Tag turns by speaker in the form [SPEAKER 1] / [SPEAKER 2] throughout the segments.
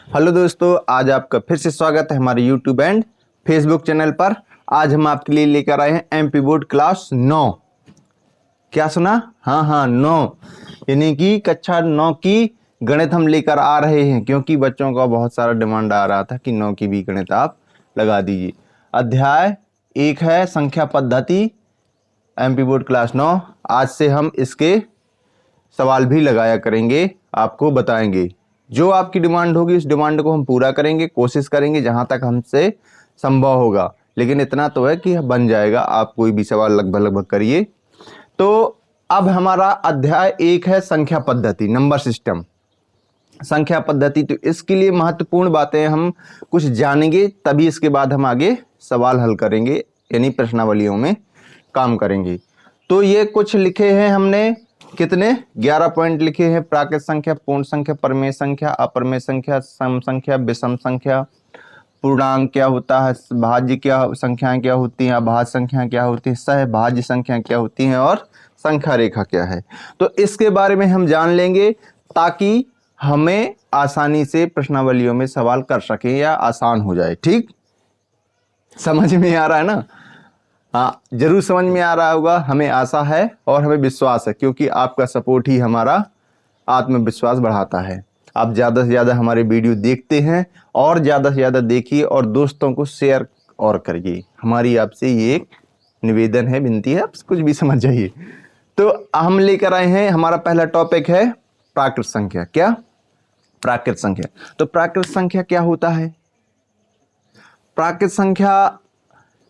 [SPEAKER 1] Hello दोस्तों, आज आपका फिर से स्वागत है हमारे यूट्यूब एंड फेसबुक चैनल पर। आज हम आपके लिए लेकर आए हैं एमपी बोर्ड क्लास 9। क्या सुना? हाँ 9, यानी कि कक्षा 9 की गणित हम लेकर आ रहे हैं, क्योंकि बच्चों का बहुत सारा डिमांड आ रहा था कि 9 की भी गणित आप लगा दीजिए। अध्याय 1 है संख्या पद्धति, एमपी बोर्ड क्लास 9। आज से हम इसके सवाल भी लगाया करेंगे, आपको बताएंगे। जो आपकी डिमांड होगी उस डिमांड को हम पूरा करेंगे, कोशिश करेंगे जहां तक हमसे संभव होगा। लेकिन इतना तो है कि बन जाएगा, आप कोई भी सवाल लगभग करिए। तो अब हमारा अध्याय 1 है संख्या पद्धति, नंबर सिस्टम। संख्या पद्धति, तो इसके लिए महत्वपूर्ण बातें हम कुछ जानेंगे, तभी इसके बाद हम आगे सवाल हल करेंगे, यानी प्रश्नावलियों में काम करेंगे। तो ये कुछ लिखे हैं हमने, कितने 11 पॉइंट लिखे हैं। प्राकृत संख्या, पूर्ण संख्या, परमेय संख्या, अपरमेय संख्या, सम संख्या, विषम संख्या, पूर्णांक क्या होता है, भाज्य क्या संख्याएं क्या होती हैं, अभाज्य संख्या क्या होती है, सहभाज्य संख्या क्या होती हैं, और संख्या रेखा क्या है। तो इसके बारे में हम जान लेंगे, ताकि हमें आसानी से प्रश्नावलियों में सवाल कर सके या आसान हो जाए। ठीक, समझ में आ रहा है ना? हाँ, जरूर समझ में आ रहा होगा, हमें आशा है और हमें विश्वास है, क्योंकि आपका सपोर्ट ही हमारा आत्मविश्वास बढ़ाता है। आप ज़्यादा से ज़्यादा हमारे वीडियो देखते हैं, और ज़्यादा से ज़्यादा देखिए और दोस्तों को शेयर और करिए। हमारी आपसे ये एक निवेदन है, विनती है, आप कुछ भी समझ जाइए। तो हम लेकर आए हैं, हमारा पहला टॉपिक है प्राकृत संख्या। क्या? प्राकृत संख्या। तो प्राकृत संख्या क्या होता है? प्राकृत संख्या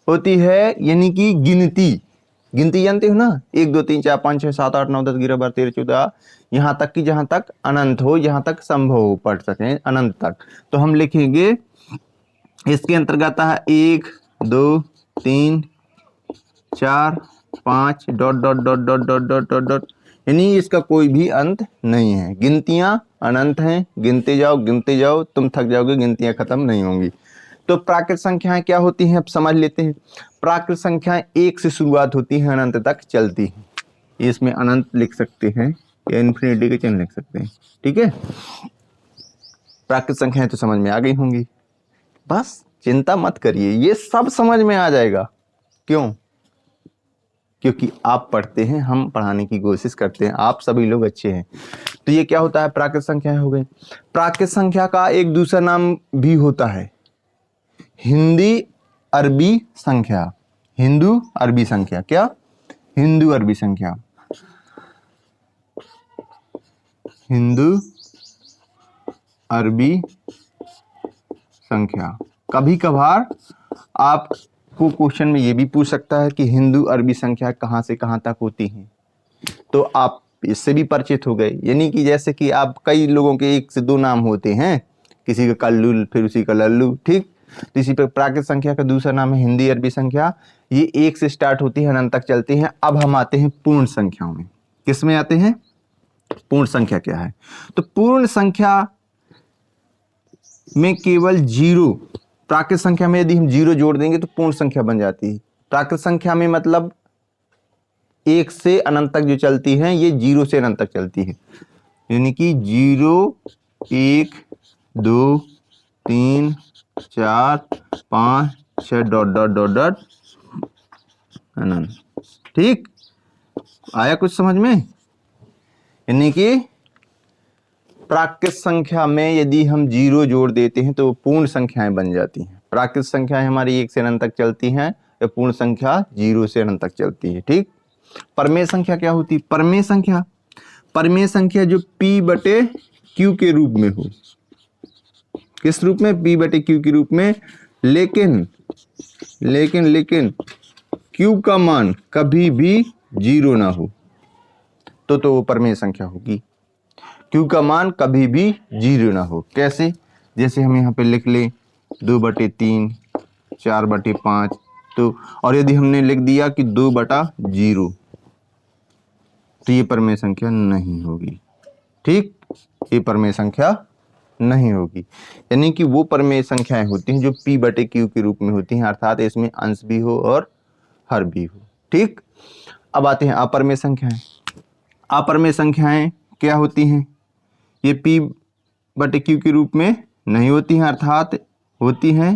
[SPEAKER 1] होती है यानी कि गिनती जानते हो ना, 1 2 3 4 5 6 7 8 9 10 11 12 13 14, यहाँ तक कि जहाँ तक अनंत हो, जहाँ तक संभव हो पढ़ सकें अनंत तक। तो हम लिखेंगे इसके अंतर्गत है 1 2 3 4 5 dot dot dot dot dot dot dot dot, यानी इसका कोई भी अंत नहीं है। गिनतियां अनंत हैं, गिनते जाओ, तुम थक जाओगे, गिनतियां खत्म नहीं होंगी। तो प्राकृत संख्याएं क्या होती हैं, अब समझ लेते हैं। प्राकृत संख्याएं 1 से शुरुआत होती हैं, अनंत तक चलती हैं। इसमें अनंत लिख सकते हैं या इन्फिनिटी के चिन्ह लिख सकते हैं। ठीक है, प्राकृत संख्याएं तो समझ में आ गई होंगी, बस चिंता मत करिए, ये सब समझ में आ जाएगा। क्यों? क्योंकि आप पढ़ते हैं, हम पढ़ाने की कोशिश करते हैं, आप सभी लोग अच्छे हैं। तो ये क्या होता है, प्राकृत संख्याएं हो गई। प्राकृत संख्या का एक दूसरा नाम भी होता है हिंदी अरबी संख्या। हिंदू अरबी संख्या। क्या? हिंदू अरबी संख्या। हिंदू अरबी संख्या। कभी कभार आपको क्वेश्चन में ये भी पूछ सकता है कि हिंदू अरबी संख्या कहाँ से कहाँ तक होती हैं, तो आप इससे भी परिचित हो गए। यानी कि जैसे कि आप कई लोगों के 1 से 2 नाम होते हैं, किसी का कल्लू फिर उसी का लल्लू। ठीक, तो इसी पर प्राकृत संख्या का दूसरा नाम है हिंदी अरबी संख्या। ये 1 से स्टार्ट होती है, अनंत तक चलती हैं। अब हम आते हैं पूर्ण संख्याओं में। किस में आते हैं? पूर्ण संख्या क्या है? तो पूर्ण संख्या में केवल 0, प्राकृत संख्या में यदि हम 0 जोड़ देंगे तो पूर्ण संख्या बन जाती है। प्राकृत संख्या में मतलब 1 से अनंत तक जो चलती है, ये 0 से अनंत तक चलती है। यानी कि 0 1 2 3 4 5 6 डॉट डॉट डॉट डॉट अनंत। ठीक, आया कुछ समझ में? यानी कि प्राकृत संख्या में यदि हम 0 जोड़ देते हैं तो पूर्ण संख्याएं बन जाती हैं। प्राकृत संख्याएं हमारी 1 से अनंत तक चलती हैं, या पूर्ण संख्या 0 से अनंत तक चलती है। ठीक, परमेय संख्या क्या होती है? परमेय संख्या जो P/Q के रूप में हो। किस रूप में? P/Q के रूप में। लेकिन Q का मान कभी भी 0 ना हो, तो वो परमेय संख्या होगी। Q का मान कभी भी 0 ना हो। कैसे? जैसे हम यहाँ पे लिख ले 2/3 4/5, तो और यदि हमने लिख दिया कि 2/0, तो ये परमेय संख्या नहीं होगी। ठीक, ये परमेय संख्या नहीं होगी। यानी कि वो परमेय संख्याएं होती हैं जो P/Q के रूप में होती हैं, अर्थात इसमें अंश भी हो और हर भी हो। ठीक, अब आते हैं अपरमेय संख्याएं। अपरमेय संख्याएं क्या होती हैं? ये P/Q के रूप में नहीं होती हैं, अर्थात होती हैं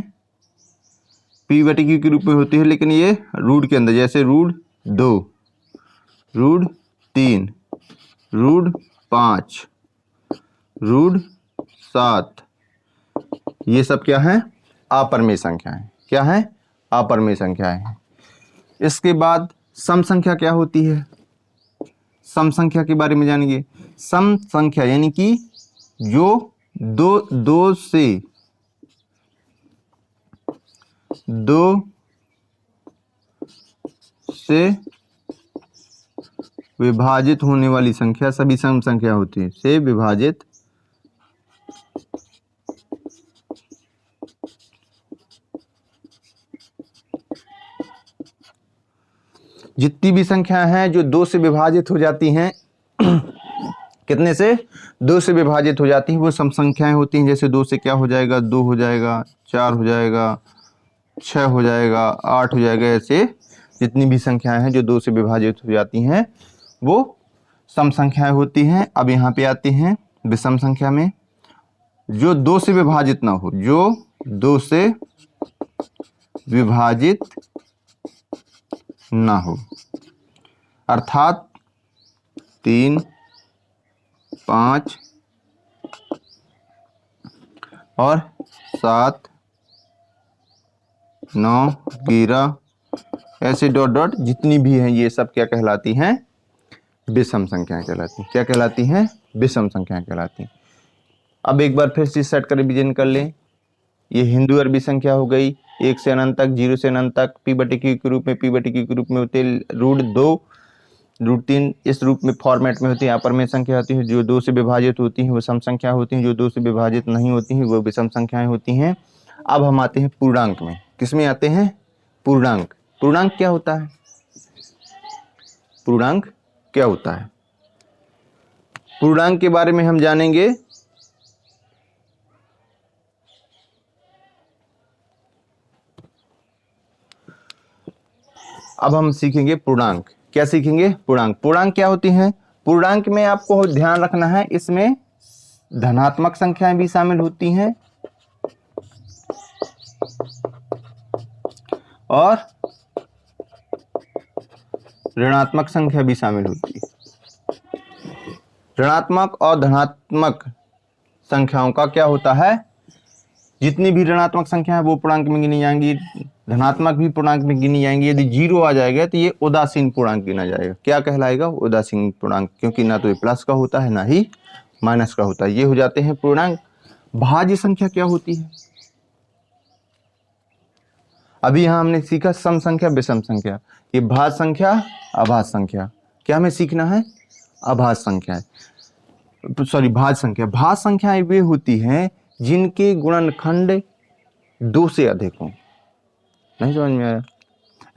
[SPEAKER 1] p/q के रूप में होती है, लेकिन ये रूट के अंदर, जैसे रूट 2, रूट 3, रूट 5, रूट 7, ये सब क्या है? अपरिमेय संख्याएं। क्या है? अपरिमेय संख्याएं। इसके बाद सम संख्या क्या होती है? सम संख्या के बारे में जानेंगे। सम संख्या यानी कि जो दो से विभाजित होने वाली संख्या सभी सम संख्या होती है। से विभाजित जितनी भी संख्या हैं जो 2 से विभाजित हो जाती हैं कितने से? 2 से विभाजित हो जाती हैं, वो सम संख्याएं होती हैं। जैसे 2 से क्या हो जाएगा? 2 हो जाएगा, 4 हो जाएगा, 6 हो जाएगा, 8 हो जाएगा। ऐसे जितनी भी संख्याएं हैं जो 2 से विभाजित हो जाती हैं वो सम संख्याएं होती हैं। अब यहाँ पे आते हैं विषम संख्या में, जो 2 से विभाजित ना हो, जो 2 से विभाजित ना हो, अर्थात 3, 5 और 7, 9, 11, ऐसे डॉट डॉट जितनी भी हैं ये सब क्या कहलाती हैं? विषम संख्याएं कहलाती हैं। क्या कहलाती हैं? विषम संख्याएं कहलाती हैं। अब एक बार फिर से सेट कर रिवीजन कर लें। ये हिंदू अरबी संख्या हो गई, 1 से अनंत तक, 0 से अनंत तक, p/q के रूप में, p/q के रूप में होते हैं रूट 2, रूट 3, इस रूप में फॉर्मेट में होती है। अपरिमेय संख्या होती है, जो 2 से विभाजित होती हैं वो सम संख्या होती हैं, जो 2 से विभाजित नहीं होती हैं वो विषम संख्याएं होती हैं। अब हम आते हैं पूर्णांक में। किस में आते हैं? पूर्णांक। पूर्णांक क्या होता है? पूर्णांक क्या होता है? पूर्णांक के बारे में हम जानेंगे। अब हम सीखेंगे पूर्णांक। क्या सीखेंगे? पूर्णांक। पूर्णांक क्या होती हैं? पूर्णांक में आपको ध्यान रखना है, इसमें धनात्मक संख्याएं भी शामिल होती हैं और ऋणात्मक संख्या भी शामिल होती है। ऋणात्मक और धनात्मक संख्याओं का क्या होता है? जितनी भी ऋणात्मक संख्या है वो पूर्णांक में गिनी जाएंगी, धनात्मक भी पूर्णांक में गिनी जाएंगी। यदि 0 आ जाएगा तो ये उदासीन पूर्णांक गिना जाएगा। क्या कहलाएगा? उदासीन पूर्णांक, क्योंकि ना तो ये प्लस का होता है ना ही माइनस का होता है। ये हो जाते हैं पूर्णांक। भाज्य संख्या क्या होती है? अभी यहां हमने सीखा सम संख्या, विषम संख्या। ये भाज्य संख्या, अभाज्य संख्या। क्या हमें सीखना है? अभाज्य संख्या, सॉरी भाज्य संख्या। भाज्य संख्याएं वे होती हैं जिनके गुणनखंड 2 से अधिक हों। नहीं समझ में आया?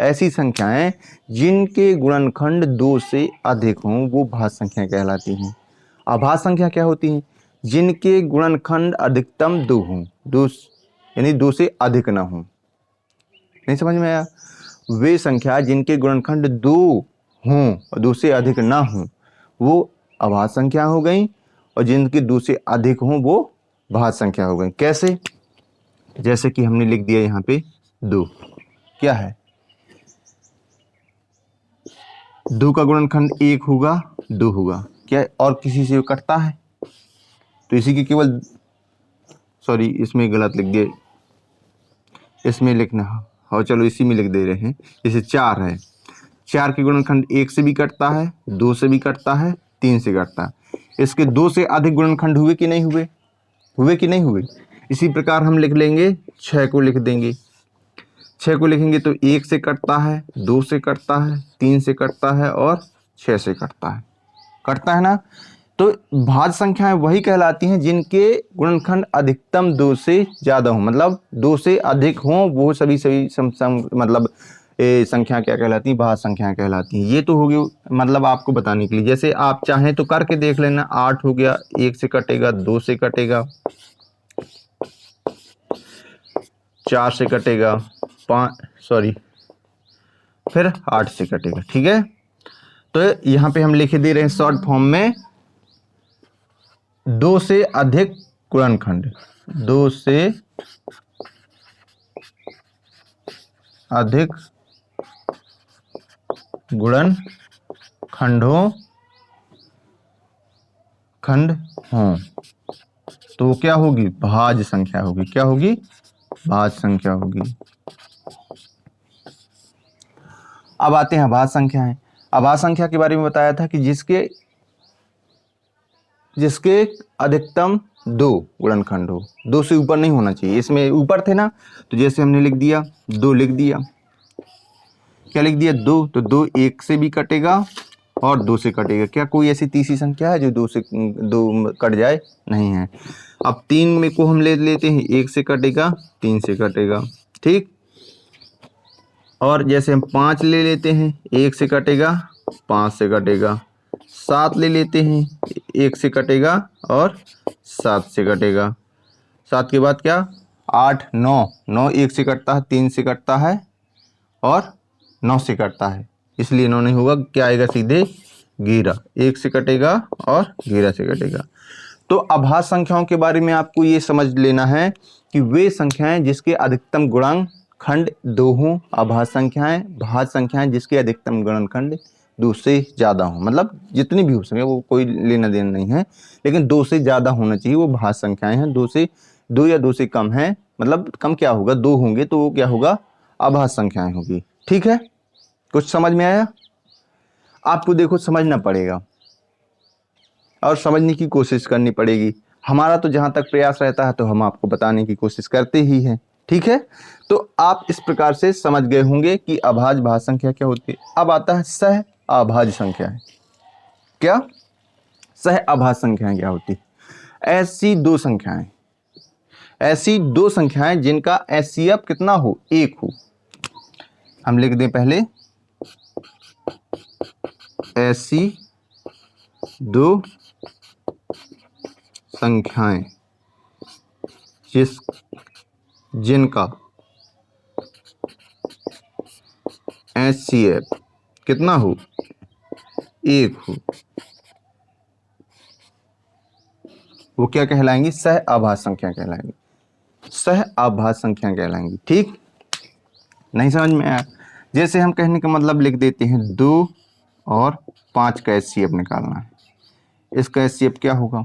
[SPEAKER 1] ऐसी संख्याएं जिनके गुणनखंड 2 से अधिक हों वो भाज्य संख्या कहलाती हैं। अभाज्य संख्या क्या होती हैं? जिनके गुणनखंड अधिकतम 2 हों, 2 यानी 2 से अधिक ना हों। नहीं समझ में आया? वे संख्या जिनके गुणनखंड 2 हों और 2 से अधिक ना हों वो अभाज्य संख्या हो गई, और जिनके 2 से अधिक हों वो भाज्य संख्या हो गई। कैसे? जैसे कि हमने लिख दिया यहाँ पे 2। क्या है? 2 का गुणनखंड 1 होगा, 2 होगा। क्या और किसी से कटता है? तो इसी की केवल, सॉरी इसमें गलत लिख दिए, इसमें लिखना हो, चलो इसी में लिख दे रहे हैं। जैसे 4 है, 4 के गुणनखंड 1 से भी कटता है, 2 से भी कटता है, 3 से कटता है। इसके 2 से अधिक गुणनखंड हुए कि नहीं हुए? हुए कि नहीं हुए? इसी प्रकार हम लिख लेंगे, 6 को लिख देंगे। 6 को लिखेंगे तो 1 से कटता है, 2 से कटता है, 3 से कटता है और 6 से कटता है। कटता है ना? तो भाज्य संख्याएं वही कहलाती हैं जिनके गुणनखंड अधिकतम 2 से ज़्यादा हों, मतलब 2 से अधिक हों वो सभी मतलब संख्या क्या कहलाती है? भाज्य संख्याएं कहलाती हैं। ये तो होगी मतलब आपको बताने के लिए। जैसे आप चाहें तो करके देख लेना। 8 हो गया, 1 से कटेगा, 2 से कटेगा, 4 से कटेगा, फिर 8 से कटेगा। ठीक है, तो यहाँ पे हम लिख दे रहे हैं शॉर्ट फॉर्म में 2 से अधिक गुणनखंड। 2 से अधिक खंड हों तो क्या होगी, भाज्य संख्या होगी। क्या होगी, भाज्य संख्या होगी। अब आते हैं अभाज्य संख्याएं। अभाज्य संख्या के बारे में बताया था कि जिसके अधिकतम 2 गुणनखंड हो, 2 से ऊपर नहीं होना चाहिए। इसमें ऊपर थे ना, तो जैसे हमने लिख दिया 2 लिख दिया, क्या लिख दिया 2, तो 2 1 से भी कटेगा और 2 से कटेगा। क्या कोई ऐसी तीसरी संख्या है जो 2 कट जाए? नहीं है। अब 3 में को हम ले लेते हैं, 1 से कटेगा, 3 से कटेगा, ठीक। और जैसे हम 5 ले लेते हैं, 1 से कटेगा, 5 से कटेगा। 7 ले लेते हैं, 1 से कटेगा और 7 से कटेगा। 7 के बाद क्या, 8 9, 9 1 से कटता है, 3 से कटता है और 9 से कटता है, इसलिए 9 नहीं होगा। क्या आएगा, सीधे 11। 1 से कटेगा और 11 से कटेगा। तो अभाज्य संख्याओं के बारे में आपको ये समझ लेना है कि वे संख्याएं जिसके अधिकतम गुणांक खंड 2 हों अभाज्य संख्याएं, भाज्य संख्याएं जिसके अधिकतम गुणनखंड 2 से ज़्यादा हों, मतलब जितनी भी हो सके, वो कोई लेना देना नहीं है, लेकिन 2 से ज़्यादा होना चाहिए, वो भाज्य संख्याएं हैं। 2 या 2 से कम है, मतलब कम क्या होगा, 2 होंगे तो वो क्या होगा, अभाज्य संख्याएं होगी। ठीक है, कुछ समझ में आया? आपको देखो समझना पड़ेगा और समझने की कोशिश करनी पड़ेगी। हमारा तो जहाँ तक प्रयास रहता है तो हम आपको बताने की कोशिश करते ही हैं। ठीक है, तो आप इस प्रकार से समझ गए होंगे कि अभाज्य भाज्य संख्या क्या होती है। अब आता है सह अभाज्य संख्याएं। क्या सह अभाज्य संख्याएं क्या होती है? ऐसी दो संख्याएं जिनका एचसीएफ कितना हो, 1 हो। हम लिख दें पहले, ऐसी 2 संख्याएं जिनका एचसीएफ कितना हो, 1 हो, वो क्या कहलाएंगी, सह अभाज्य संख्या कहलाएंगी। सह अभाज्य संख्या कहलाएंगी। ठीक, नहीं समझ में आया? जैसे हम कहने का मतलब लिख देते हैं 2 और 5 का एचसीएफ निकालना है। इसका एचसीएफ क्या होगा,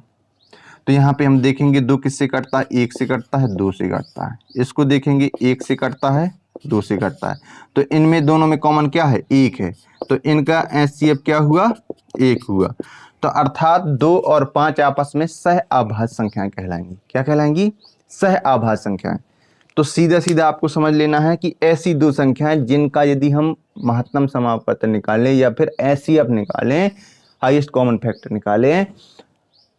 [SPEAKER 1] तो यहाँ पे हम देखेंगे 2 किससे कटता है, 1 से कटता है, 2 से कटता है। इसको देखेंगे 1 से कटता है, 2 से कटता है, तो इनमें दोनों में कॉमन क्या है, 1 है, तो इनका एचसीएफ क्या हुआ, 1 हुआ। तो अर्थात 2 और 5 आपस में सह अभाज्य संख्याएं कहलाएंगी। क्या कहलाएंगी, सह अभाज्य संख्याएं। तो सीधा सीधा आपको समझ लेना है कि ऐसी 2 संख्याएं जिनका यदि हम महत्तम समापवर्तन निकालें या फिर एचसीएफ निकालें, हाईएस्ट कॉमन फैक्टर निकालें,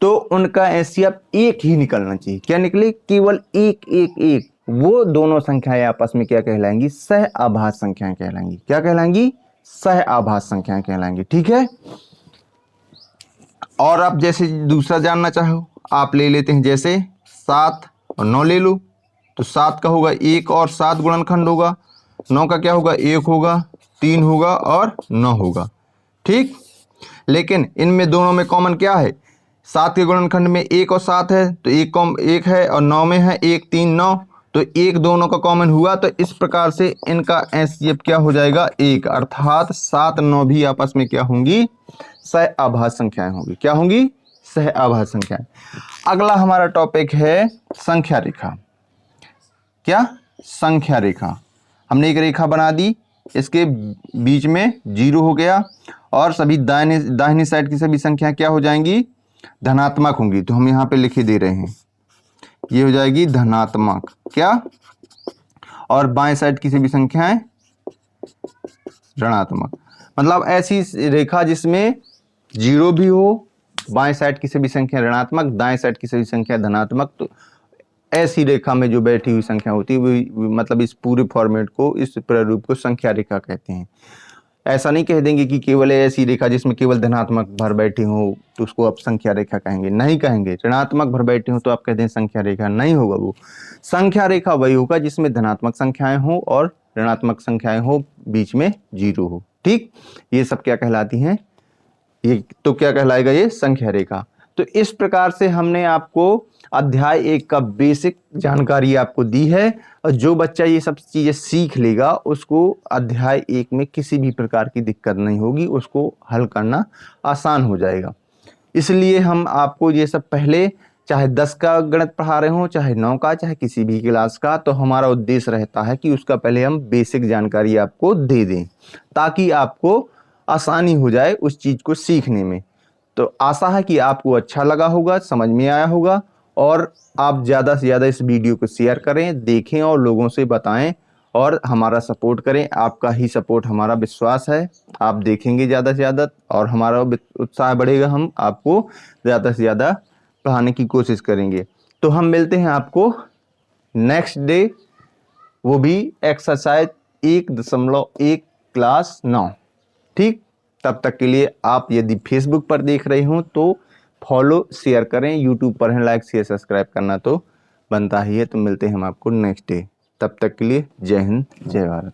[SPEAKER 1] तो उनका एचसीएफ 1 ही निकलना चाहिए। क्या निकले, केवल 1 1 1। वो दोनों संख्याएं आपस में क्या कहलाएंगी, सह अभाज्य संख्याएं कहलाएंगी। क्या कहलाएंगी, सह अभाज्य संख्याएं कहलाएंगी। ठीक है, और आप जैसे दूसरा जानना चाहो, आप ले लेते हैं, जैसे 7 और 9 ले लो, तो 7 का होगा 1 और 7 गुणनखंड होगा, 9 का क्या होगा, 1 होगा, 3 होगा और 9 होगा। ठीक, लेकिन इनमें दोनों में कॉमन क्या है, 7 के गुणनखंड में 1 और 7 है, तो 1 है, और 9 में है 1 3 9, तो 1 दोनों का कॉमन हुआ, तो इस प्रकार से इनका एचसीएफ क्या हो जाएगा, 1। अर्थात 7 9 भी आपस में क्या होंगी, सह अभाज्य संख्याएं होंगी। क्या होंगी, सह अभाज्य संख्याएं। अगला हमारा टॉपिक है संख्या रेखा। क्या, संख्या रेखा। हमने एक रेखा बना दी, इसके बीच में 0 हो गया और सभी दाहिनी साइड की सभी संख्या क्या हो जाएंगी, धनात्मक होंगी। तो हम यहाँ पे लिखे दे रहे हैं, ये हो जाएगी धनात्मक। क्या, और बाएं साइड की सभी संख्याएं ऋणात्मक। मतलब ऐसी रेखा जिसमें 0 भी हो, बाएं साइड की सभी संख्या ऋणात्मक, दाएं साइड की सभी संख्या धनात्मक। तो ऐसी रेखा में जो बैठी हुई संख्या होती है वो, मतलब इस पूरे फॉर्मेट को, इस प्रारूप को संख्या रेखा कहते हैं। ऐसा नहीं कह देंगे कि केवल ऐसी रेखा जिसमें केवल धनात्मक भर बैठी हो तो उसको आप संख्या रेखा कहेंगे, नहीं कहेंगे। ऋणात्मक भर बैठी हो तो आप कहते हैं संख्या रेखा, नहीं होगा। वो संख्या रेखा वही होगा जिसमें धनात्मक संख्याएं हो और ऋणात्मक संख्याएं हो, बीच में 0 हो। ठीक, ये सब क्या कहलाती हैं, ये तो क्या कहलाएगा, ये संख्या रेखा। तो इस प्रकार से हमने आपको अध्याय 1 का बेसिक जानकारी आपको दी है, और जो बच्चा ये सब चीज़ें सीख लेगा उसको अध्याय 1 में किसी भी प्रकार की दिक्कत नहीं होगी, उसको हल करना आसान हो जाएगा। इसलिए हम आपको ये सब पहले, चाहे 10 का गणित पढ़ा रहे हों, चाहे 9 का, चाहे किसी भी क्लास का, तो हमारा उद्देश्य रहता है कि उसका पहले हम बेसिक जानकारी आपको दे दें, ताकि आपको आसानी हो जाए उस चीज़ को सीखने में। तो आशा है कि आपको अच्छा लगा होगा, समझ में आया होगा, और आप ज़्यादा से ज़्यादा इस वीडियो को शेयर करें, देखें और लोगों से बताएं और हमारा सपोर्ट करें। आपका ही सपोर्ट हमारा विश्वास है। आप देखेंगे ज़्यादा से ज़्यादा और हमारा उत्साह बढ़ेगा, हम आपको ज़्यादा से ज़्यादा पढ़ाने की कोशिश करेंगे। तो हम मिलते हैं आपको नेक्स्ट डे, वो भी एक्सरसाइज 1.1 क्लास 9। ठीक, तब तक के लिए आप यदि फेसबुक पर देख रहे हो तो फॉलो शेयर करें, यूट्यूब पर हैं लाइक शेयर सब्सक्राइब करना तो बनता ही है। तो मिलते हैं हम आपको नेक्स्ट डे, तब तक के लिए जय हिंद जय भारत।